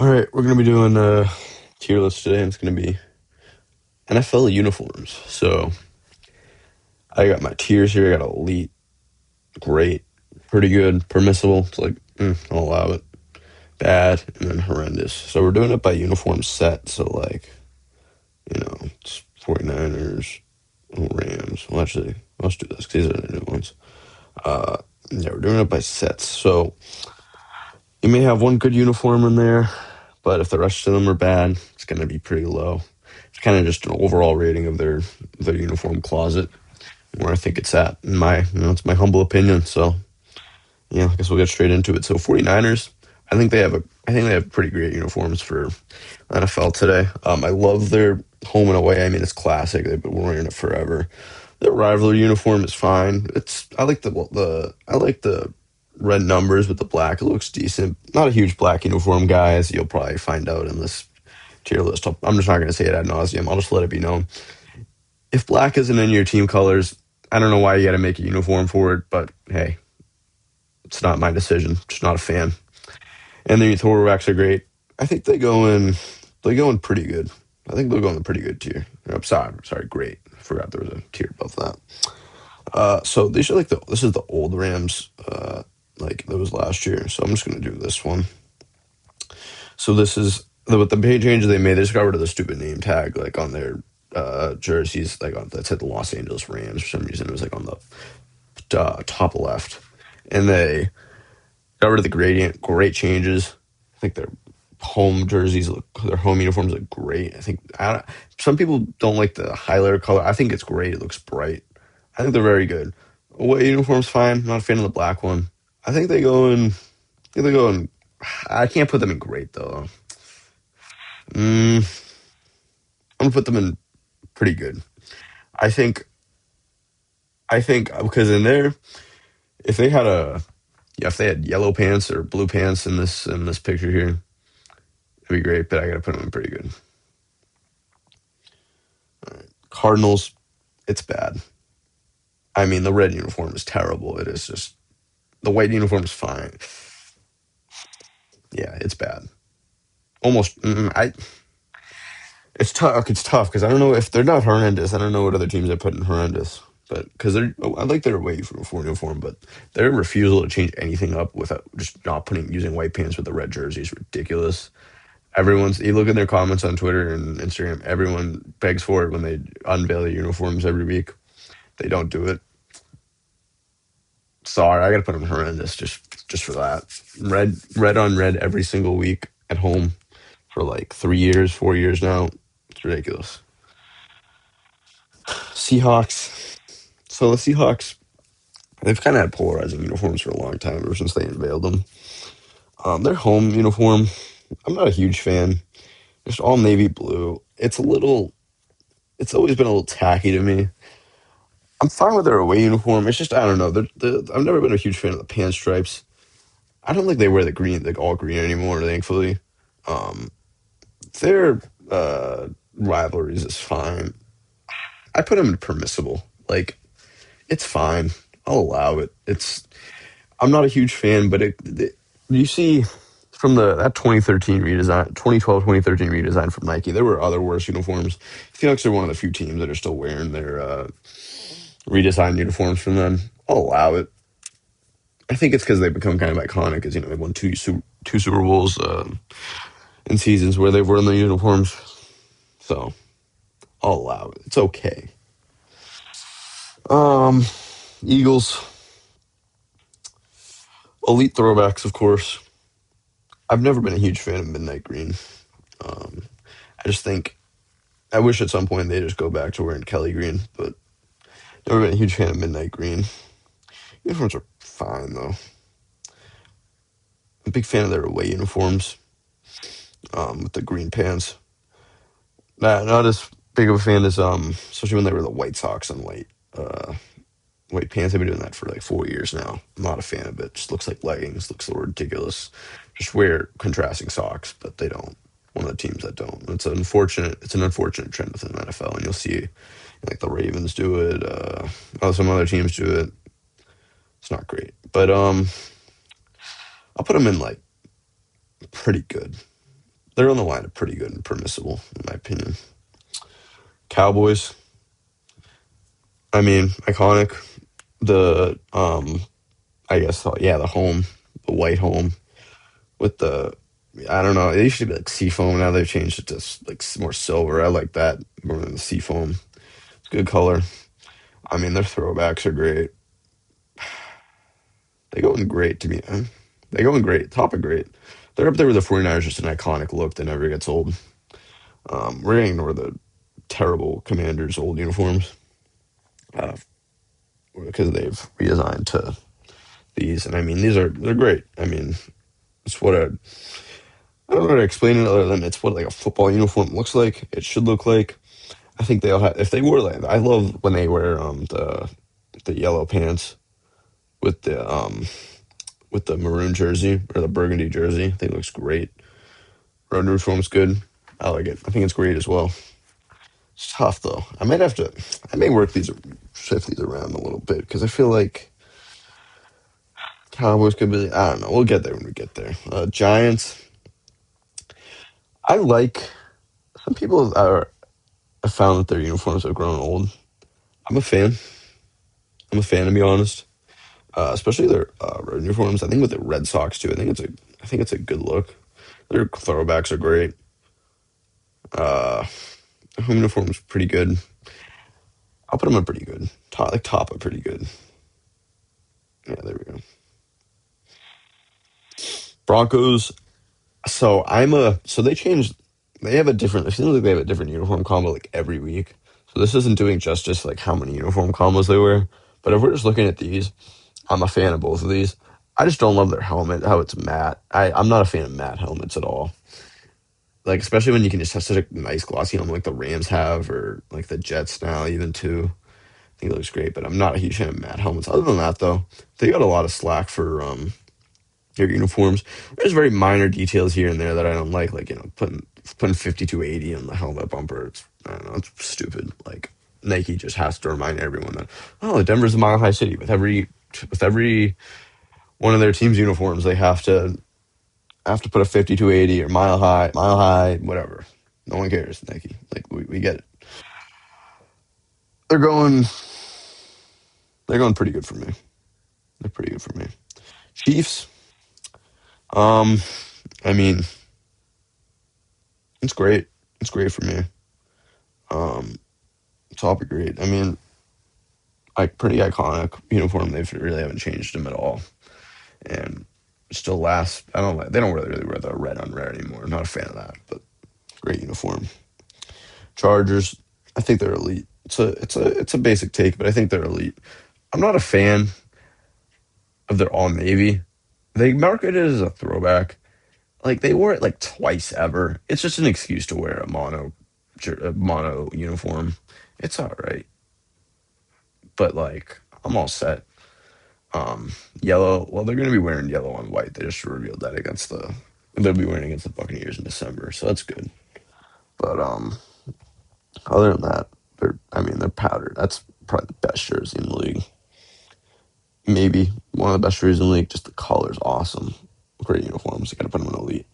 All right, we're gonna be doing a tier list today, and it's gonna be NFL uniforms. So I got my tiers here. I got elite, great, pretty good, permissible. It's like I'll allow it. Bad, and then horrendous. So we're doing it by uniform set. So like it's 49ers, Rams. Well, actually, let's do this 'cause these are the new ones. Uh, yeah, we're doing it by sets. So you may have one good uniform in there, but if the rest of them are bad, it's gonna be pretty low. It's kind of just an overall rating of their uniform closet, where I think it's at in my, it's my humble opinion. So yeah, I guess we'll get straight into it. So 49ers, I think they have pretty great uniforms for NFL today. I love their home and away. I mean, it's classic. They've been wearing it forever. Their rivalry uniform is fine. I like the red numbers with the black. It looks decent. Not a huge black uniform guy, as you'll probably find out in this tier list. I'm just not going to say it ad nauseum. I'll just let it be known. If black isn't in your team colors, I don't know why you got to make a uniform for it, but hey, it's not my decision. Just not a fan. And their throwbacks are great. I think they go in pretty good. I think they'll go in the pretty good tier. I'm sorry, great. I forgot there was a tier above that. So these are this is the old Rams, like that was last year. So I'm just gonna do this one. So this is with the page changes they made. They just got rid of the stupid name tag like on their jerseys, like that said the Los Angeles Rams for some reason. It was like on the top left, and they got rid of the gradient. Great changes. I think their their home uniforms look great. Some people don't like the highlighter color. I think it's great. It looks bright. I think they're very good. Away uniform's fine. Not a fan of the black one. I think they go in. I think they go in. I can't put them in great though. Mm, I'm gonna put them in pretty good. I think. I think because in there, if they had a yeah, if they had yellow pants or blue pants in this picture here, it'd be great. But I gotta put them in pretty good. Cardinals, it's bad. I mean, the red uniform is terrible. It is just the white uniform is fine. Yeah, it's bad. Almost. I. It's tough. It's tough because I don't know if they're not horrendous. I don't know what other teams I put in horrendous, but because I like their away for uniform, but their refusal to change anything up without just not using white pants with the red jersey is ridiculous. You look at their comments on Twitter and Instagram. Everyone begs for it when they unveil their uniforms every week. They don't do it. Sorry, I gotta put them horrendous just for that. Red on red every single week at home for like 3 years, 4 years now. It's ridiculous. Seahawks. So the Seahawks, they've kind of had polarizing uniforms for a long time ever since they unveiled them. Their home uniform, I'm not a huge fan. Just all navy blue. It's always been a little tacky to me. I'm fine with their away uniform. It's just I don't know. I've never been a huge fan of the pan stripes. I don't think they wear the green, like all green anymore. Thankfully, um, their rivalries is fine. I put them in permissible. Like it's fine. I'll allow it. I'm not a huge fan, but you see from that 2013 redesign, 2012, 2013 redesign from Nike, there were other worse uniforms. Phoenix are one of the few teams that are still wearing their redesigned uniforms from them. I'll allow it. I think it's because they've become kind of iconic, as they won two Super Bowls in seasons where they've worn the uniforms. So I'll allow it. It's okay. Um, Eagles, elite throwbacks, of course. I've never been a huge fan of Midnight Green. Um, I just think I wish at some point they just go back to wearing Kelly Green, but never been a huge fan of Midnight Green. Uniforms are fine though. I'm a big fan of their away uniforms with the green pants. Not as big of a fan as especially when they were the White Sox and white pants. I've been doing that for like 4 years now. I'm not a fan of it. Just looks like leggings. Looks a little ridiculous. Just wear contrasting socks, but they don't. One of the teams that don't. It's an unfortunate trend within the NFL, and you'll see like the Ravens do it. Some other teams do it. It's not great, but I'll put them in like pretty good. they're on the line of pretty good and permissible, in my opinion. Cowboys, I mean, iconic. The I guess yeah, the home, the white home with the I don't know. It used to be like seafoam. Now they've changed it to like more silver. I like that more than the seafoam. It's good color. I mean, their throwbacks are great. They go in great to me. They go in great. Top of great. They're up there with the 49ers, just an iconic look that never gets old. We're gonna ignore the terrible Commanders' old uniforms uh, because they've redesigned to these, and I mean they're great. I mean, it's what a I don't know how to explain it other than it's what like a football uniform looks like. It should look like. I think they'll have if they wore like I love when they wear the yellow pants with the maroon jersey or the burgundy jersey. I think it looks great. Road uniform's good. I like it. I think it's great as well. It's tough though. I may work these shift these around a little bit because I feel like Cowboys could be. I don't know. We'll get there when we get there. Giants. I like some people are have found that their uniforms have grown old. I'm a fan. I'm a fan to be honest. Especially their road uniforms. I think with the Red Sox too. I think it's a good look. Their throwbacks are great. Uh, home uniforms pretty good. I'll put them in pretty good. Top are pretty good. Yeah, there we go. Broncos. So they changed. They have a different. It seems like they have a different uniform combo like every week. So this isn't doing justice like how many uniform combos they wear. But if we're just looking at these, I'm a fan of both of these. I just don't love their helmet, how it's matte. I'm not a fan of matte helmets at all. Like especially when you can just have such a nice glossy helmet like the Rams have or like the Jets now even too. I think it looks great, but I'm not a huge fan of matte helmets. Other than that though, they got a lot of slack for their uniforms. There's very minor details here and there that I don't like putting 5280 on the helmet bumper. I don't know, it's stupid. Like Nike just has to remind everyone that Denver's a mile high city. With every one of their team's uniforms, they have to put a 5280 or mile high, whatever. No one cares, Nike. Like we get it. They're going they're going pretty good for me. They're pretty good for me. Chiefs, um, I mean, it's great. It's great for me. Um, Top great. I mean, like pretty iconic uniform. They really haven't changed them at all, and still lasts. I don't like. They don't really wear the red on red anymore. I'm not a fan of that, but great uniform. Chargers. I think they're elite. It's a basic take, but I think they're elite. I'm not a fan of their all navy. They market it as a throwback. Like they wore it like twice ever. It's just an excuse to wear a mono uniform. It's all right, but like I'm all set. Yellow. Well, they're going to be wearing yellow on white. They just revealed that against the. They'll be wearing against the Buccaneers in December, so that's good. But other than that, they're powdered. That's probably the best jersey in the league. Maybe one of the best jerseys in the league. Just the color's awesome. Great uniforms. You got to put them in elite,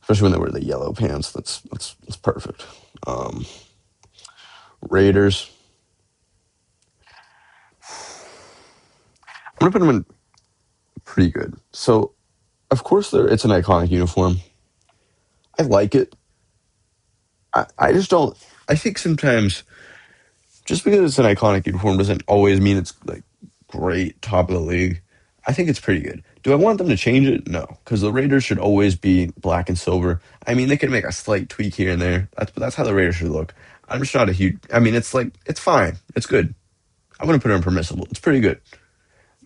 especially when they wear the yellow pants. That's perfect. Um, Raiders. I'm gonna put them in pretty good. So of course it's an iconic uniform. I like it. I just don't. I think sometimes just because it's an iconic uniform doesn't always mean it's like great top of the league. I think it's pretty good. Do I want them to change it? No, because the Raiders should always be black and silver. I mean, they could make a slight tweak here and there. That's how the Raiders should look. I'm just not a huge. I mean, it's like it's fine. It's good. I'm gonna put it in permissible. It's pretty good.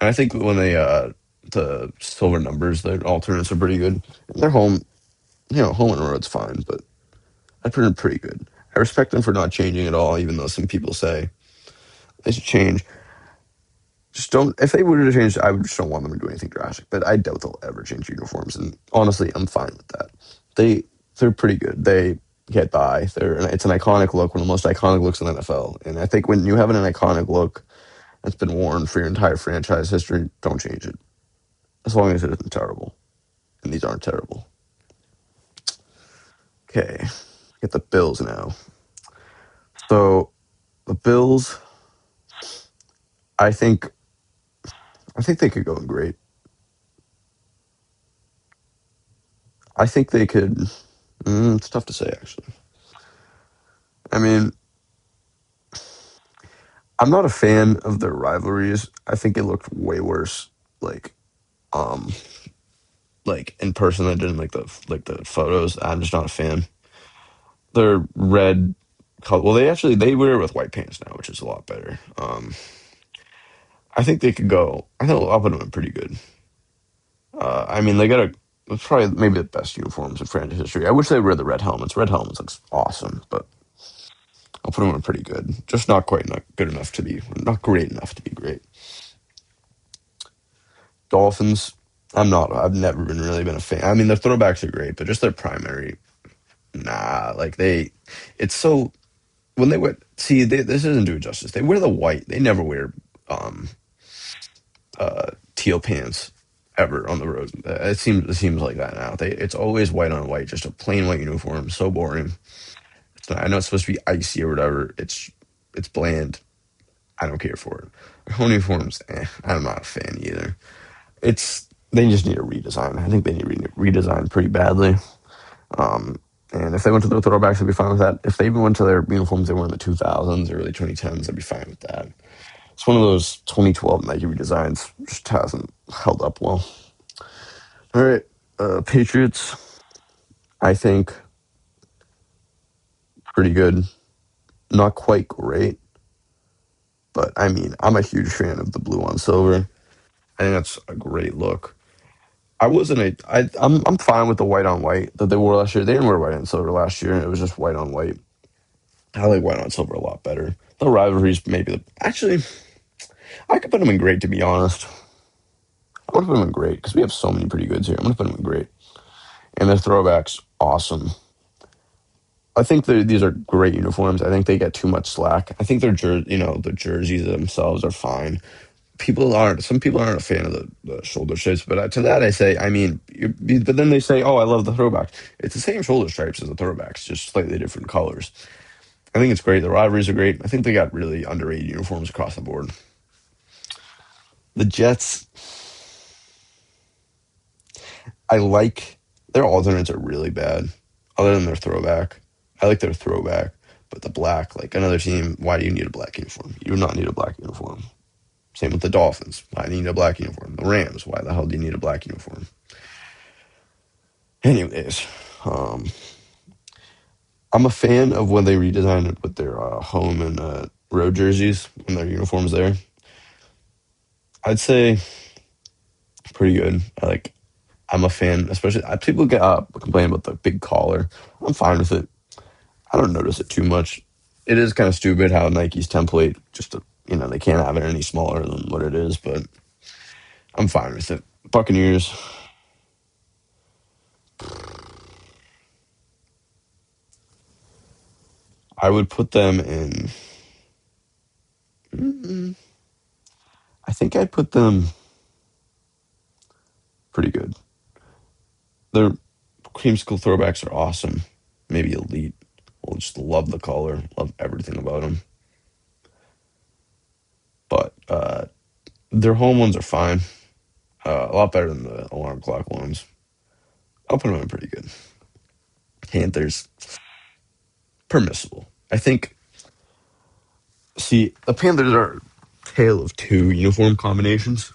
And I think when the silver numbers, the alternates are pretty good. They're home. Home and road's fine, but I put it pretty good. I respect them for not changing at all, even though some people say they should change. Just don't. If they were to change, I would just don't want them to do anything drastic. But I doubt they'll ever change uniforms. And honestly, I'm fine with that. They're pretty good. They get by. It's an iconic look, one of the most iconic looks in the NFL. And I think when you have an iconic look that's been worn for your entire franchise history, don't change it. As long as it isn't terrible. And these aren't terrible. Okay, get the Bills now. So the Bills, I think, I think they could go great. I think they could. It's tough to say, actually. I mean, I'm not a fan of their rivalries. I think it looked way worse, like, um, like in person than it did in like the photos. I'm just not a fan. They're red color. Well, they wear it with white pants now, which is a lot better. I think they could go. I think I'll put them in pretty good. I mean, they got it's probably maybe the best uniforms in franchise history. I wish they wear the red helmets. Red helmets looks awesome, but I'll put them in pretty good. Just not quite not good enough to be not great enough to be great. Dolphins. I'm not. I've never been really been a fan. I mean, their throwbacks are great, but just their primary, nah. Like it's so when they wear. See, this isn't doing justice. They wear the white. They never wear um teal pants ever on the road. It seems like that now. It's always white on white, just a plain white uniform. So boring. I know it's supposed to be icy or whatever. It's bland. I don't care for it. Home uniforms, I'm not a fan either. They just need a redesign. I think they need redesign pretty badly. Um, and if they went to their throwbacks, I'd be fine with that. If they even went to their uniforms they were in the 2000s, early 2010s, I'd be fine with that. It's one of those 2012 Nike redesigns. Just hasn't held up well. All right, Patriots. I think pretty good. Not quite great, but I mean, I'm a huge fan of the blue on silver. I think that's a great look. I wasn't a. I'm fine with the white on white that they wore last year. They didn't wear white on silver last year. It was just white on white. I like white on silver a lot better. The rivalries maybe actually I could put them in great to be honest. I'm gonna put them in great because we have so many pretty goods here. I'm gonna put them in great. And their throwbacks awesome. I think these are great uniforms. I think they get too much slack. I think the jerseys themselves are fine. Some people aren't a fan of the shoulder stripes, but to that I say, I mean, but then they say, oh, I love the throwbacks. It's the same shoulder stripes as the throwbacks, just slightly different colors. I think it's great. The rivalries are great. I think they got really underrated uniforms across the board. The Jets, I like their alternates are really bad, other than their throwback. I like their throwback, but the black, like another team, why do you need a black uniform? You do not need a black uniform. Same with the Dolphins. Why do you need a black uniform? The Rams, why the hell do you need a black uniform? Anyways, um, I'm a fan of when they redesigned it with their home and road jerseys and their uniforms there. I'd say pretty good. I'm a fan, especially people get complain about the big collar. I'm fine with it. I don't notice it too much. It is kind of stupid how Nike's template they can't have it any smaller than what it is, but I'm fine with it. Buccaneers, I would put them in. mm, I think I'd put them pretty good. Their creamsicle throwbacks are awesome. Maybe elite. We'll just love the color, love everything about them. But their home ones are fine. A lot better than the alarm clock ones. I'll put them in pretty good. Panthers, permissible. I think. See, the Panthers are a tale of two uniform combinations.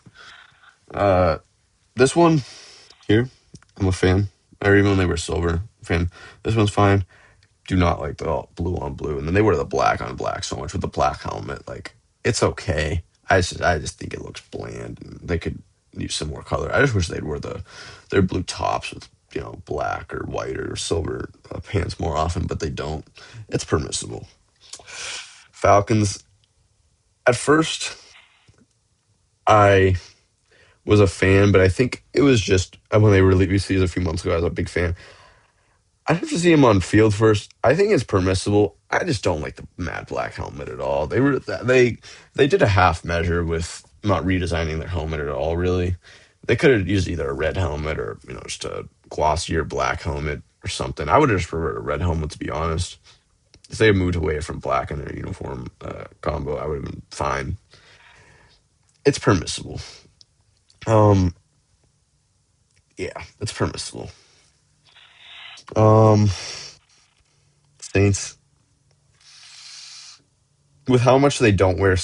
Uh, this one here, I'm a fan. Or even when they were silver, fan. This one's fine. Do not like the blue on blue, and then they wear the black on black so much with the black helmet. Like it's okay. I just think it looks bland, and they could use some more color. I just wish they'd wear their blue tops with black or white or silver pants more often, but they don't. It's permissible. Falcons. At first, I was a fan, but I think it was just when they released these a few months ago. I was a big fan. I have to see him on field first. I think it's permissible. I just don't like the matte black helmet at all. They did a half measure with not redesigning their helmet at all. Really, they could have used either a red helmet or just a glossier black helmet. or something. I would have just preferred a red helmet to be honest. If they had moved away from black in their uniform combo, I would have been fine. It's permissible. Um, yeah, it's permissible. Um, Saints with how much they don't wear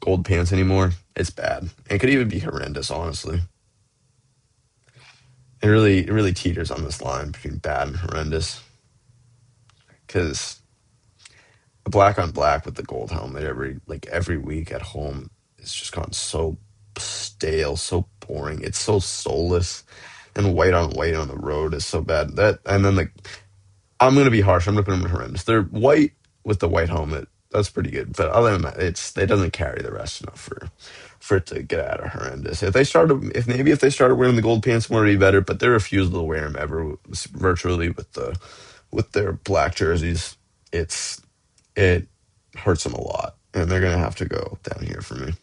gold pants anymore, it's bad. It could even be horrendous, honestly. It really teeters on this line between bad and horrendous because black on black with the gold helmet every week at home, it's just gone so stale, so boring. It's so soulless, and white on white on the road is so bad. That and then I'm gonna be harsh. I'm gonna put them in horrendous. They're white with the white helmet. That's pretty good. But other than that, it doesn't carry the rest enough for it to get out of horrendous. If they started wearing the gold pants more, it'd be better. But their refusal to wear them ever, virtually with their black jerseys, it hurts them a lot, and they're gonna have to go down here for me.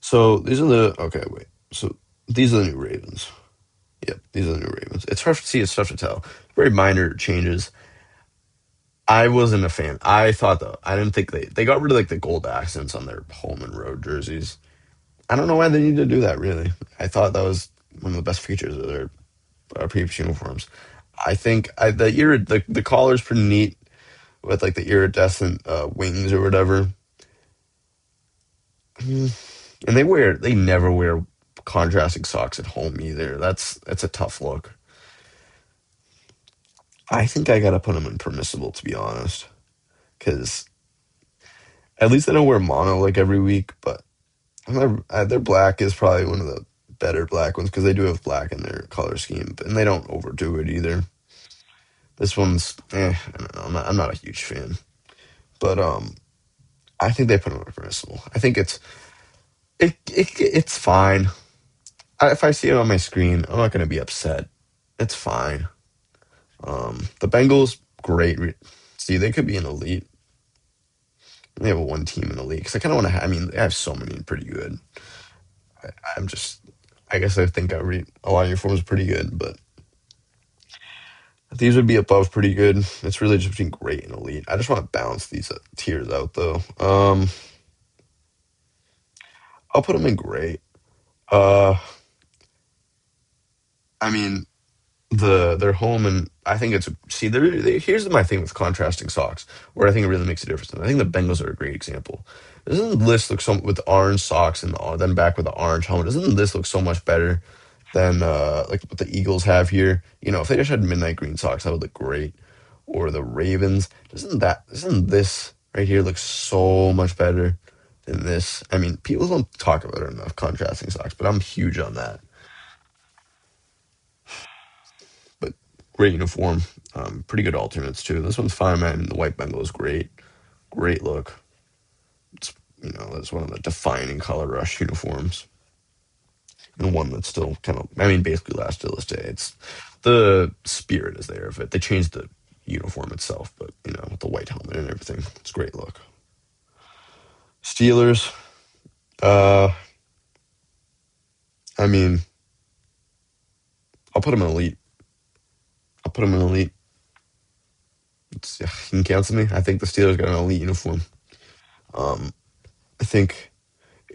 So these are the okay. Wait. So these are the new Ravens. Yep, these are the new Ravens. It's hard to see. It's tough to tell. Very minor changes. I wasn't a fan. I didn't think they got rid of the gold accents on their home and road jerseys. I don't know why they need to do that. Really, I thought that was one of the best features of their previous uniforms. I think the collar's pretty neat with the iridescent wings or whatever. Mm. And they never wear contrasting socks at home either. That's a tough look. I think I gotta put them in permissible to be honest, because at least they don't wear mono every week. But their black is probably one of the better black ones because they do have black in their color scheme, and they don't overdo it either. This one's I don't know. I'm not a huge fan, but I think they put them in permissible. I think it's fine. If I see it on my screen, I'm not gonna be upset. It's fine. The Bengals, great. See, they could be an elite. They have a one team in the league because I kind of want to. I mean, they have so many pretty good. I'm just. I guess I think a lot of your forms are pretty good, but these would be above pretty good. It's really just between great and elite. I just want to balance these tiers out though. I'll put them in great. Uh, I mean, they're home, and I think it's see here's my thing with contrasting socks where I think it really makes a difference. And I think the Bengals are a great example. Doesn't this look so with orange socks and then back with the orange helmet? Doesn't this look so much better than what the Eagles have here? If they just had midnight green socks, that would look great. Or the Ravens. Doesn't this right here look so much better than this? I mean, people don't talk about it enough, contrasting socks, but I'm huge on that. But great uniform. Pretty good alternates too. This one's fine, man. The white Bengal is great. Great look. It's that's one of the defining color rush uniforms. And one that's still kind of I mean basically lasts to this day. It's the spirit is there of it. They changed the uniform itself, but with the white helmet and everything. It's a great look. Steelers, uh I mean, I'll put them in elite. I'll put them in elite. You can cancel me. I think the Steelers got an elite uniform. Um, I think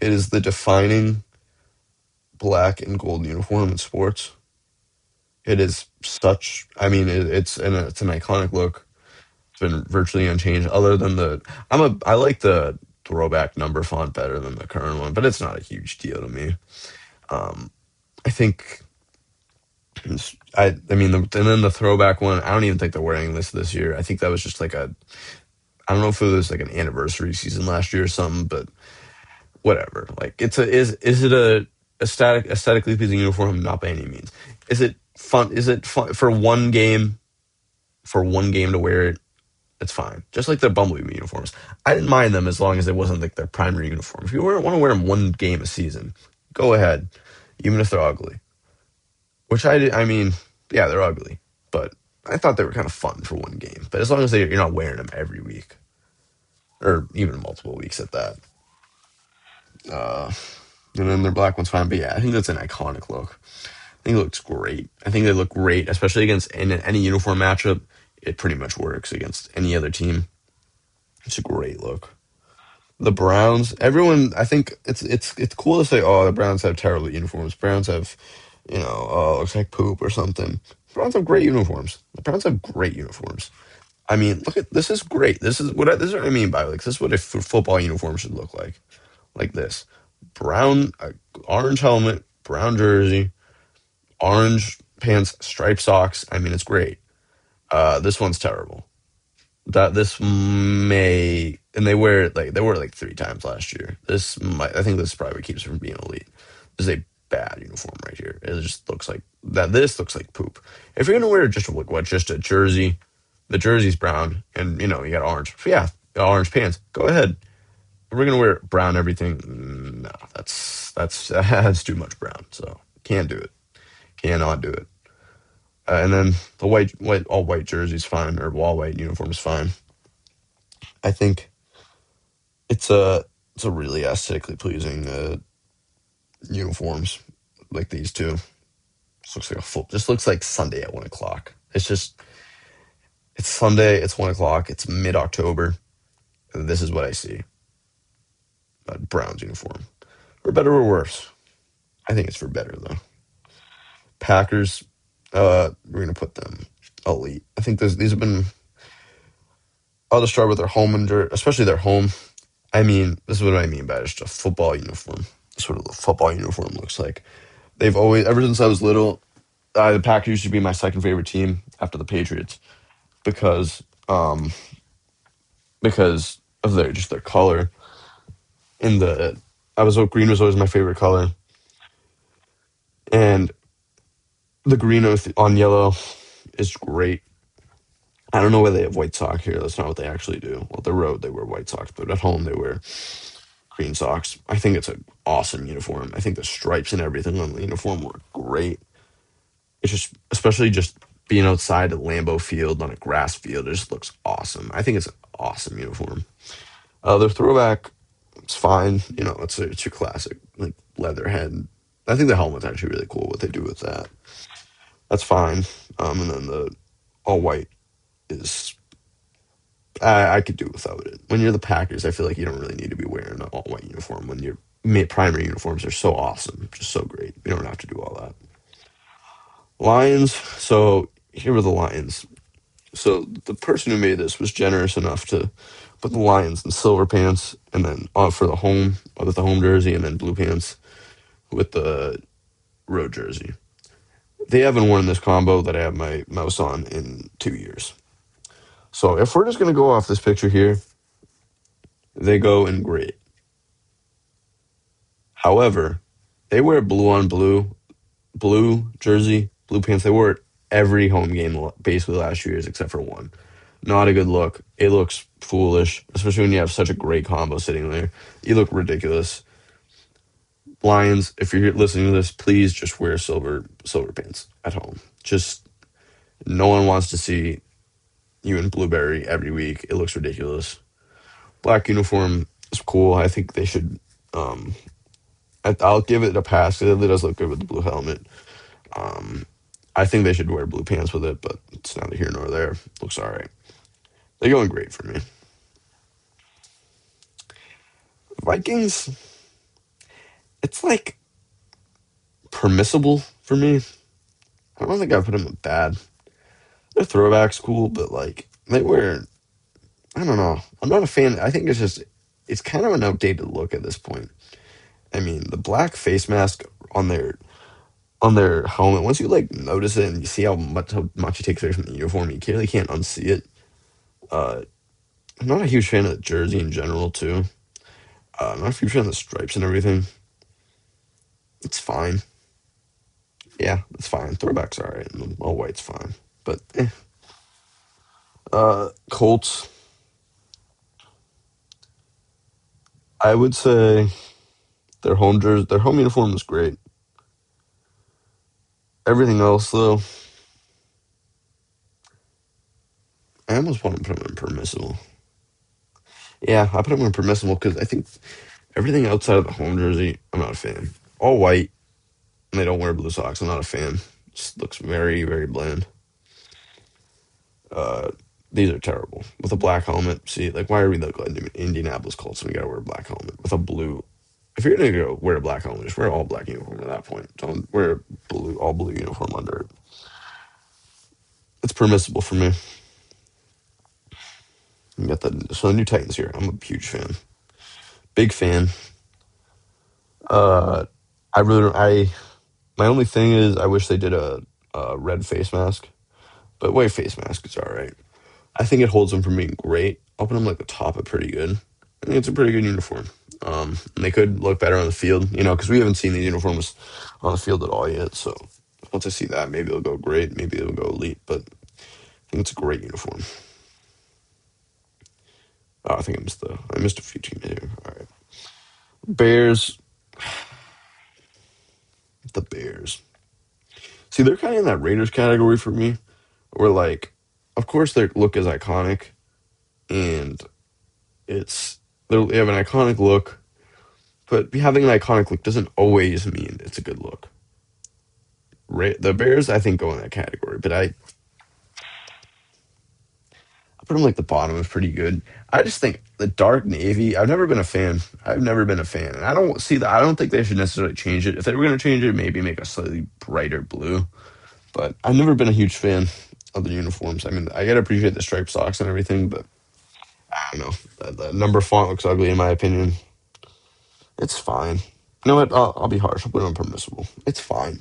it is the defining black and gold uniform in sports. It is such. I mean, it's an iconic look. It's been virtually unchanged, other than I like the throwback number font better than the current one, but it's not a huge deal to me. Um, I think. I mean, and then the throwback one. I don't even think they're wearing this year. I think that was just I don't know if it was an anniversary season last year or something, but whatever. Is it a aesthetically pleasing uniform? Not by any means. Is it fun? Is it fun for one game to wear it? It's fine. Just like the Bumblebee uniforms, I didn't mind them as long as it wasn't their primary uniform. If you want to wear them one game a season, go ahead, even if they're ugly. Which I mean, yeah, they're ugly, but I thought they were kind of fun for one game. But as long as you're not wearing them every week or even multiple weeks at that. Uh, and then their black one's fine. But yeah, I think that's an iconic look. think it looks great. I think they look great, especially against in any uniform matchup. It pretty much works against any other team. It's a great look. The Browns, everyone, I think it's cool to say, oh, the Browns have terrible uniforms. Browns have, oh, it looks like poop or something. Browns have great uniforms. The Browns have great uniforms. I mean, look at this is great. This is what I mean by like this is what a football uniform should look like this: brown, orange helmet, brown jersey, orange pants, striped socks. I mean, it's great. This one's terrible. That this may and they wear it like 3 times last year. I think this probably keeps it from being elite. This is a bad uniform right here. It just looks like that. This looks like poop. If you're gonna wear just like what just a jersey, the jersey's brown and you got orange. Yeah, orange pants. Go ahead. We're gonna wear brown everything. No, that's too much brown. So can't do it. Cannot do it. And then the all white jersey's fine, or all white uniform's fine. I think it's a really aesthetically pleasing uniforms like these two. Just looks like Sunday at 1 o'clock. It's Sunday. It's 1 o'clock. It's mid October. And this is what I see: a Browns uniform, for better or worse. I think it's for better though. Packers. We're gonna put them elite. I think these have been. I'll just start with their home especially their home. I mean, this is what I mean by just a football uniform. This is what a football uniform looks like. They've always, ever since I was little, the Packers used to be my second favorite team after the Patriots because um because of their color. In the I was green was always my favorite color, and the green on yellow is great. I don't know why they have white sock here. That's not what they actually do. Well, the road they wear white socks, but at home they wear green socks. I think it's an awesome uniform. I think the stripes and everything on the uniform were great. It's just, especially just being outside at Lambeau Field on a grass field, it just looks awesome. I think it's an awesome uniform. Their throwback, it's fine. It's your classic like leather head. I think the helmet's actually really cool. What they do with that, that's fine. And then the all white is I could do without it. When you're the Packers, I feel like you don't really need to be wearing an all white uniform when your primary uniforms are so awesome, just so great. You don't have to do all that. Lions. So here were the Lions. So the person who made this was generous enough to put the Lions in silver pants, and then for the home with the home jersey, and then blue pants with the road jersey. They haven't worn this combo that I have my mouse on in 2 years. So if we're just gonna go off this picture here, they go in great. However, they wear blue on blue jersey, blue pants. They wore it every home game basically last year's except for one. Not a good look. It looks foolish, especially when you have such a great combo sitting there. You look ridiculous. Lions, if you're listening to this, please just wear silver pants at home. Just no one wants to see you in blueberry every week. It looks ridiculous. Black uniform is cool. I think they should. Um, I'll give it a pass because it does look good with the blue helmet. Um, I think they should wear blue pants with it, but it's neither here nor there. Looks all right. They're going great for me. Vikings, it's like permissible for me. I don't think I put them in bad. Their throwback's cool, but like they wear, I don't know. I'm not a fan. I think it's kind of an outdated look at this point. I mean, the black face mask on their helmet. Once you like notice it and you see how much it takes away from the uniform, you really can't unsee it. Uh, I'm not a huge fan of the jersey in general too. I'm not a huge fan of the stripes and everything. It's fine. Yeah, it's fine. Throwback's all right. And all white's fine. But Colts. I would say their home uniform is great. Everything else though, I almost want to put them in permissible. Yeah, I put them in permissible because I think everything outside of the home jersey, I'm not a fan. All white, and they don't wear blue socks. I'm not a fan. Just looks very, very bland. Uh, these are terrible. With a black helmet, see, like, why are we the Indianapolis Colts and we gotta wear a black helmet with a blue? If you're gonna go wear a black helmet, just wear all black uniform at that point. Don't wear a all blue uniform under it. It's permissible for me. You got the new Titans here. I'm a huge fan, big fan. Uh, I really, I my only thing is I wish they did a red face mask, but white face mask is all right. I think it holds them from being great. I'll put them like the top it pretty good. I think it's a pretty good uniform. And they could look better on the field, because we haven't seen these uniforms on the field at all yet. So once I see that, maybe it'll go great, maybe it'll go elite. But I think it's a great uniform. Oh, I think I missed a few teams here. All right, Bears. The Bears. See, they're kind of in that Raiders category for me, where like, of course their look is iconic, and it's they have an iconic look, but having an iconic look doesn't always mean it's a good look. The Bears, I think, go in that category, but I put them like the bottom is pretty good. I just think the dark navy. I've never been a fan. I've never been a fan, and I don't see that. I don't think they should necessarily change it. If they were going to change it, maybe make a slightly brighter blue. But I've never been a huge fan of the uniforms. I mean, I gotta appreciate the striped socks and everything, but I don't know. The number font looks ugly in my opinion. It's fine. You know what? I'll be harsh. I'll put it on permissible. It's fine.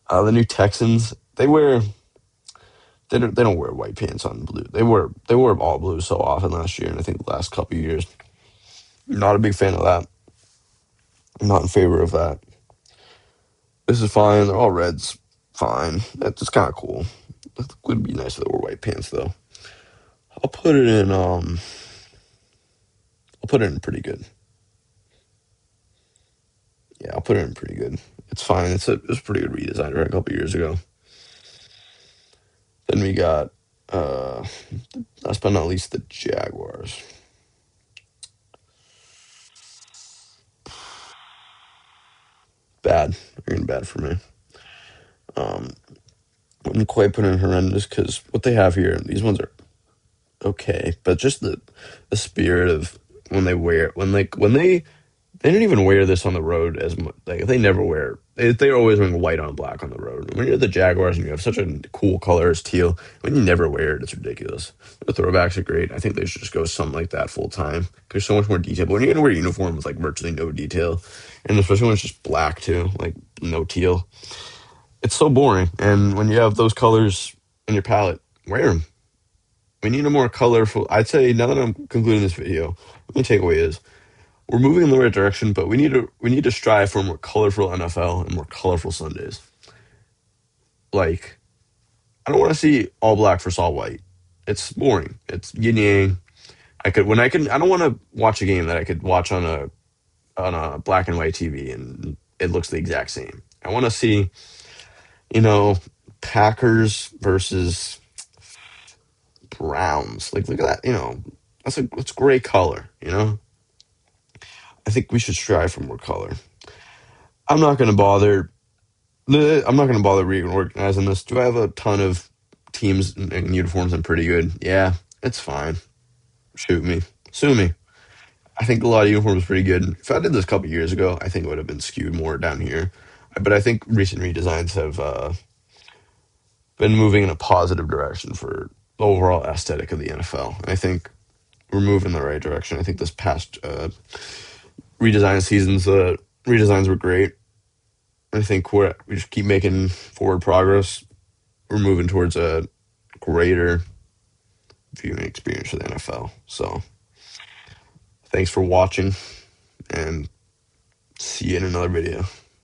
The new Texans, they don't wear white pants on blue. They wore all blue so often last year, and I think the last couple of years. Not a big fan of that. I'm not in favor of that. This is fine. They're all reds. Fine. That's just kind of cool. It would be nice if they wore white pants though. I'll put it in. I'll put it in pretty good. Yeah, I'll put it in pretty good. It's fine. It's a pretty good redesign right a couple years ago. Then we got uh last but not least the Jaguars. Bad. They're getting bad for me. Um wouldn't quite put in horrendous because what they have here, these ones are okay, but just the spirit of when they don't even wear this on the road as much. Like they never wear. They're always wearing white on black on the road. When you're the Jaguars and you have such a cool color as teal, when you never wear it, it's ridiculous. The throwbacks are great. I think they should just go something like that full time. There's so much more detail. But when you're gonna wear a uniform with like virtually no detail, and especially when it's just black too, like no teal, it's so boring. And when you have those colors in your palette, wear them. We need a more colorful. I'd say now that I'm concluding this video, my takeaway is we're moving in the right direction, but we need to strive for a more colorful NFL and more colorful Sundays. Like I don't want to see all black versus all white. It's boring. It's yin yang. I don't want to watch a game that I could watch on a black and white TV and it looks the exact same. I want to see, you know, Packers versus Browns. Like look at that, that's great color. I think we should strive for more color. I'm not going to bother I'm not going to bother reorganizing this. Do I have a ton of teams and uniforms? I'm pretty good. Yeah, it's fine. Shoot me. Sue me. I think a lot of uniforms are pretty good. If I did this a couple years ago, I think it would have been skewed more down here. But I think recent redesigns have been moving in a positive direction for the overall aesthetic of the NFL. And I think we're moving in the right direction. I think this past redesign seasons, redesigns were great. I think we just keep making forward progress. We're moving towards a greater viewing experience for the NFL. So thanks for watching and see you in another video.